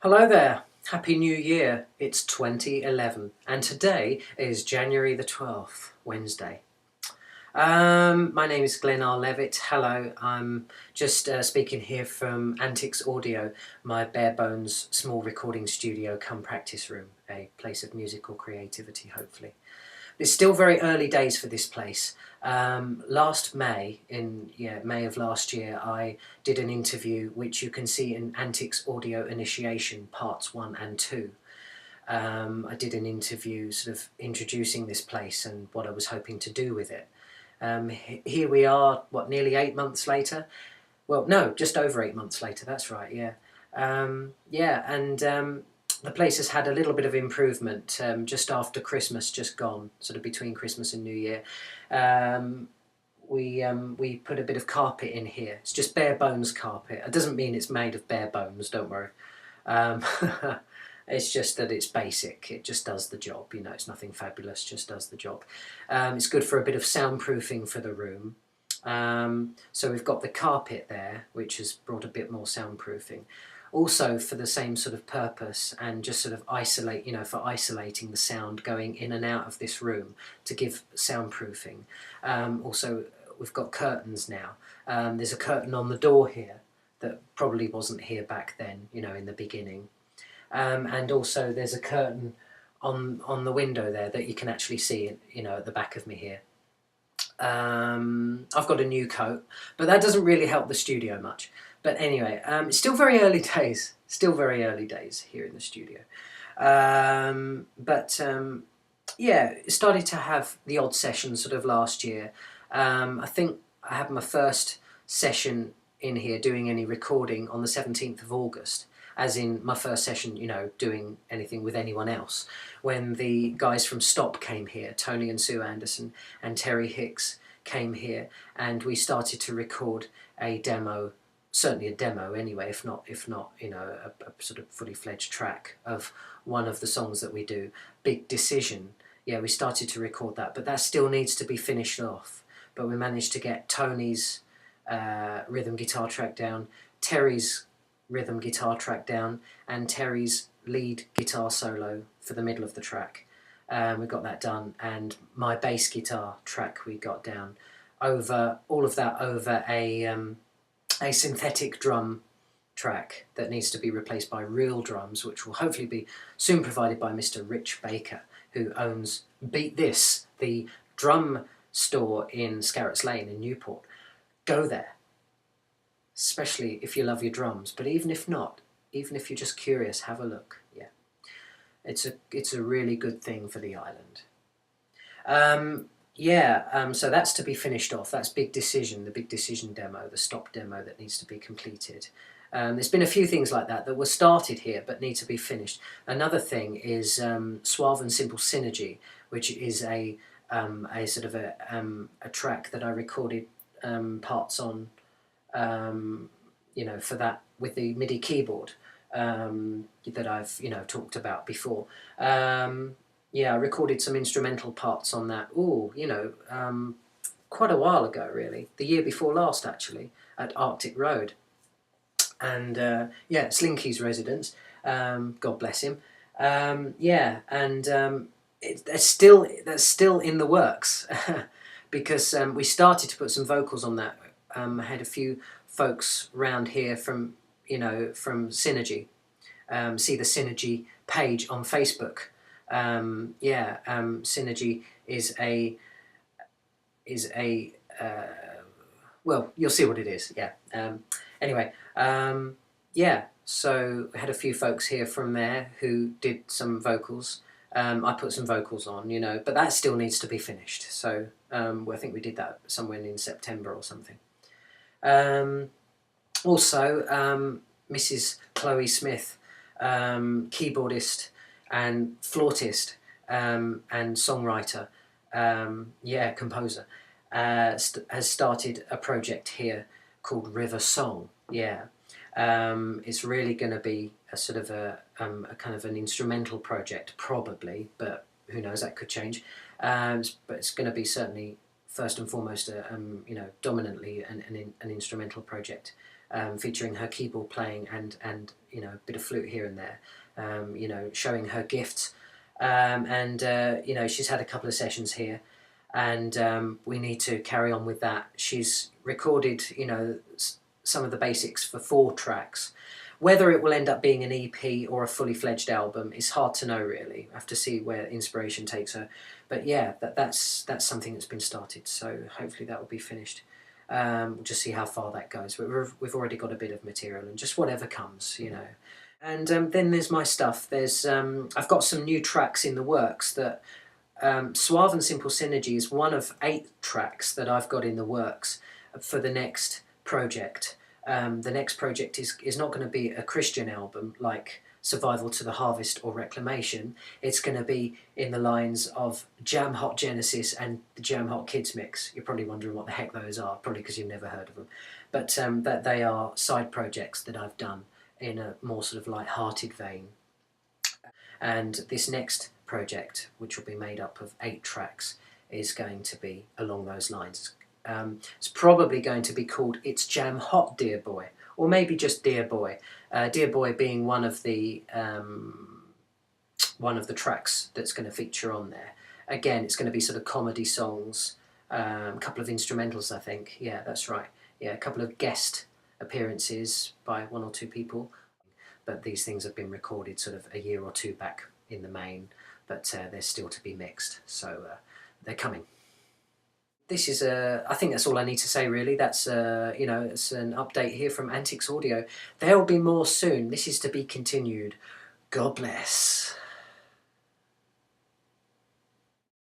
Hello there, Happy New Year. It's 2011 and today is January the 12th, Wednesday. My name is Glen Levitt. Hello, I'm just speaking here from Antix Audio, my bare bones small recording studio come practice room, a place of musical creativity hopefully. It's still very early days for this place. Last May, May of last year, I did an interview which you can see in Antix Audio Initiation Parts 1 and 2. I did an interview sort of introducing this place and what I was hoping to do with it. Here we are, nearly 8 months later? Well, no, just over 8 months later, that's right, yeah. The place has had a little bit of improvement just after Christmas, just gone, sort of between Christmas and New Year. We put a bit of carpet in here. It's just bare bones carpet. It doesn't mean it's made of bare bones, don't worry. It's just that it's basic. It just does the job. You know, it's nothing fabulous, just does the job. It's good for a bit of soundproofing for the room. So we've got the carpet there, which has brought a bit more soundproofing. Also for the same sort of purpose and just sort of isolate, for isolating the sound going in and out of this room to give soundproofing. Also, we've got curtains now. There's a curtain on the door here that probably wasn't here back then, in the beginning. And also there's a curtain on the window there that you can actually see, at the back of me here. I've got a new coat, but that doesn't really help the studio much. But anyway, it's still very early days. Still very early days here in the studio. Yeah, started to have the odd sessions sort of last year. I think I had my first session in here doing any recording on the 17th of August. As in my first session, doing anything with anyone else. When the guys from Stop came here, Tony and Sue Anderson and Terry Hicks came here, and we started to record a demo, certainly a demo anyway, if not, a sort of fully fledged track of one of the songs that we do, Big Decision. Yeah, we started to record that, but that still needs to be finished off. But we managed to get Tony's rhythm guitar track down, Terry's rhythm guitar track down, and Terry's lead guitar solo for the middle of the track. We got that done, and my bass guitar track we got down. Over all of that over a synthetic drum track that needs to be replaced by real drums, which will hopefully be soon provided by Mr. Rich Baker, who owns Beat This, the drum store in Scarrett's Lane in Newport. Go there, especially if you love your drums, but even if not, even if you're just curious, have a look. Yeah, it's a really good thing for the island. So that's to be finished off. That's Big Decision, the Big Decision demo, the Stop demo that needs to be completed. There's been a few things like that were started here but need to be finished. Another thing is Suave and Simple Synergy, which is a sort of a track that I recorded parts on, for that with the MIDI keyboard that I've talked about before. Yeah, I recorded some instrumental parts on that. Quite a while ago, really. The year before last, actually, at Arctic Road. And Slinky's residence. God bless him. That's still in the works because we started to put some vocals on that. I had a few folks round here from Synergy. See the Synergy page on Facebook. Synergy is a well, you'll see what it is. So I had a few folks here from there who did some vocals. I put some vocals on, but that still needs to be finished. So I think we did that somewhere in September or something. Also, Mrs. Chloe Smith, keyboardist and flautist and songwriter, composer, has started a project here called River Song. It's really going to be a sort of a kind of an instrumental project, probably, but who knows, that could change. But it's going to be certainly first and foremost, dominantly an instrumental project featuring her keyboard playing and you know, a bit of flute here and there, you know, showing her gifts. You know, she's had a couple of sessions here, and we need to carry on with that. She's recorded, you know, some of the basics for 4 tracks. Whether it will end up being an EP or a fully fledged album is hard to know, really. I have to see where inspiration takes her. But yeah, that's something that's been started, so hopefully that will be finished. We'll just see how far that goes. We've already got a bit of material, and just whatever comes, you know. And then there's my stuff. There's I've got some new tracks in the works that Suave and Simple Synergy is one of 8 tracks that I've got in the works for the next project. The next project is not going to be a Christian album like Survival to the Harvest or Reclamation. It's going to be in the lines of Jam Hot Genesis and the Jam Hot Kids Mix. You're probably wondering what the heck those are, probably because you've never heard of them. But that they are side projects that I've done in a more sort of light-hearted vein. And this next project, which will be made up of 8 tracks, is going to be along those lines. It's probably going to be called It's Jam Hot, Dear Boy, or maybe just Dear Boy. Dear Boy being one of the tracks that's going to feature on there. Again, it's going to be sort of comedy songs, a couple of instrumentals, I think. Yeah, that's right. Yeah, a couple of guest appearances by 1 or 2 people. But these things have been recorded sort of a year or 2 back in the main, but they're still to be mixed, so they're coming. This is I think that's all I need to say, really. That's you know, it's an update here from Antix Audio. There will be more soon. This is to be continued. God bless.